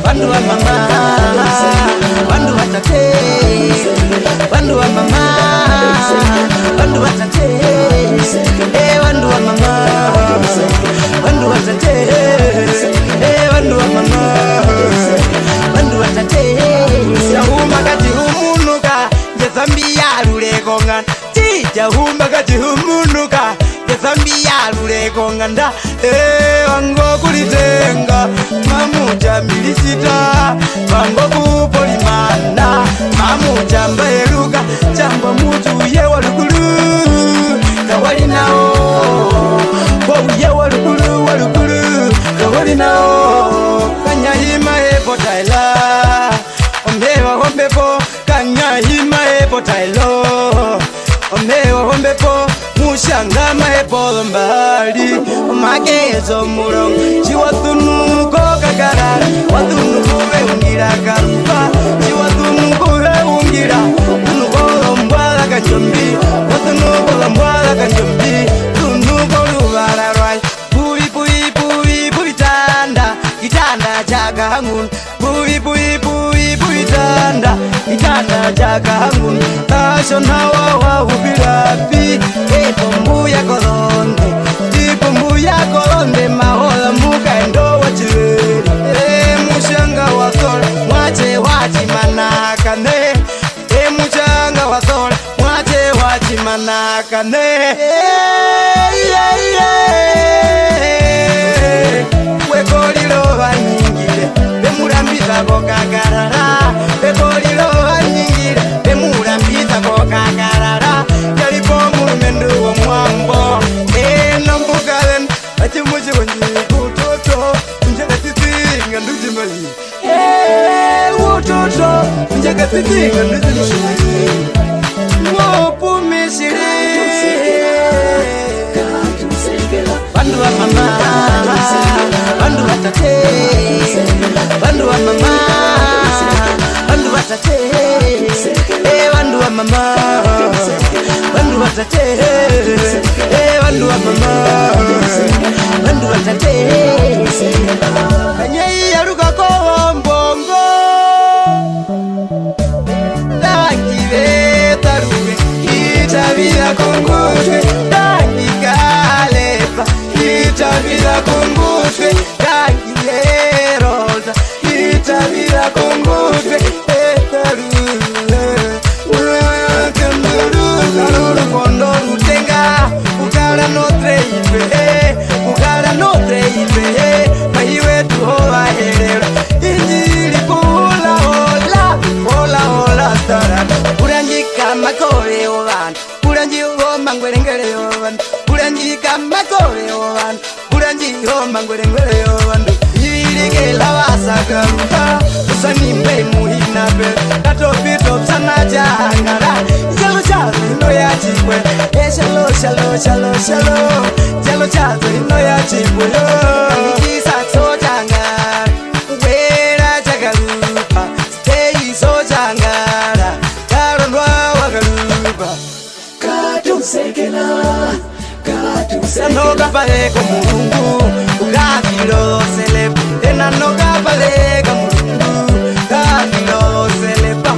Bandu wa mama, bandu wa tate, bandu wa mama, bandu wa tate, bandu wa mama, bandu wa tate, bandu wa mama, bandu wa tate. Jahuma kati humunuka, jazambi ya lule kongan. Jahuma kati humunuka, jazambi ya lule konganda. Wango kulitenga, mamuja milisita, wango kupolimanda, mamuja mbaeluga, chamba mutu ye walukulu, kawali nao, ye walukulu, kawali nao, kanyahima epo taila, ombewa hombepo, kanyahima epo tailo, ombewa hombepo, mushangama epo mbali, magezo murong, chiwatunu kokakarara, watunu kuwe ungira karupa, chiwatunu kuwe ungira, tunu kolo mbwala kanjombi, watunu kolo mbwala kanjombi, tunu kolo bararai, pui pui pui pui tanda, kitanda chaka hangun, pui pui pui pui tanda, kitanda chaka hangun, tasho nawa wa ubirapi, epo ya kolonde, ipo ya kolonde, mahola muka endo wachiri, mushanga wasol, mwache wachi manakane, mushanga wasol, mwache wachi manakane, wekolilo banyingile, bemurambisa kokakarara, wekolilo banyingile, bemurambisa kokakarara, yalipo mulumendu wa mwambo, nambukalen, achimuchi wanyi kutoto, njaka titinga ndujimali, kutoto, njaka titinga ndujimali, mwopu mishiri, bandu wa mama, bandu wa tate, bandu wa mama, bandu wa tate, bandu wa mama, bandu wa tate, bandu wa mama, bandu wa tate, kanyei yaruka ko mbongo, dangi ve taruwe, itabira kongoswe, dangi kalepa, itabira kongoswe, dangi leroza, itabira kongoswe, taruwe, karuru kondo rutenga, ukara no treipe, ukara no treipe, maiwe tu hoa herero, injili pula hola, hola hola tara, uranji kama kore ovan, uranji ho mangwerengere ovan, uranji kama kore ovan, uranji ho mangwerengere ovan, yirige lawasa karuka, usanimbe muhinabe, katopito sana jangara, jalo jalo ino ya chikwe, shalo shalo shalo shalo, jalo jalo ino ya chikwe, nikisa so jangara, wera jagarupa, stay so jangara, karondwa wagarupa, katusekela, sanoka pale kumungu, ukafilo selepa, enanoka pale kumungu, kafilo selepa,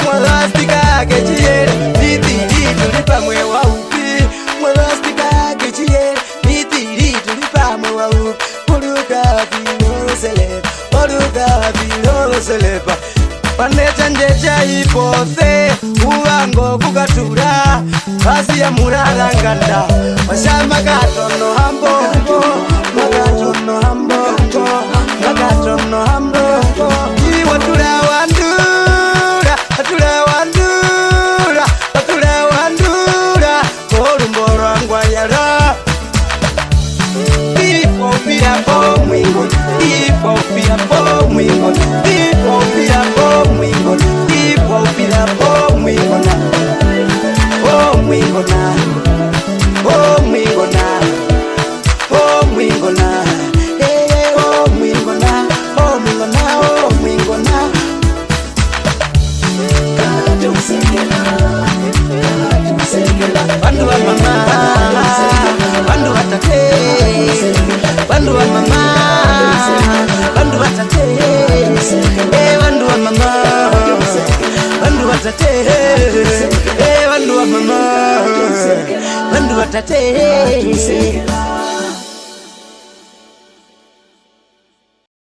mwalastika kechiere, nitiri tulipa mwe wa upi, mwalastika kechiere, nitiri tulipa mwe wa upi, poruka filo selepa, paneta njecha ipose, uwango kukatura, basi ya murala nganda, washama katono hambongo, makatono hambongo, makatono hambongo, iwatura wandura, mwingona, oh mwingona, oh mwingona, oh mwingona, oh mwingona, oh mwingona. Bandu wa mama, bandu wa tate, bandu wa mama, bandu wa tate, bandu wa mama, bandu wa tate, bandu wa mama, bandu wa tate.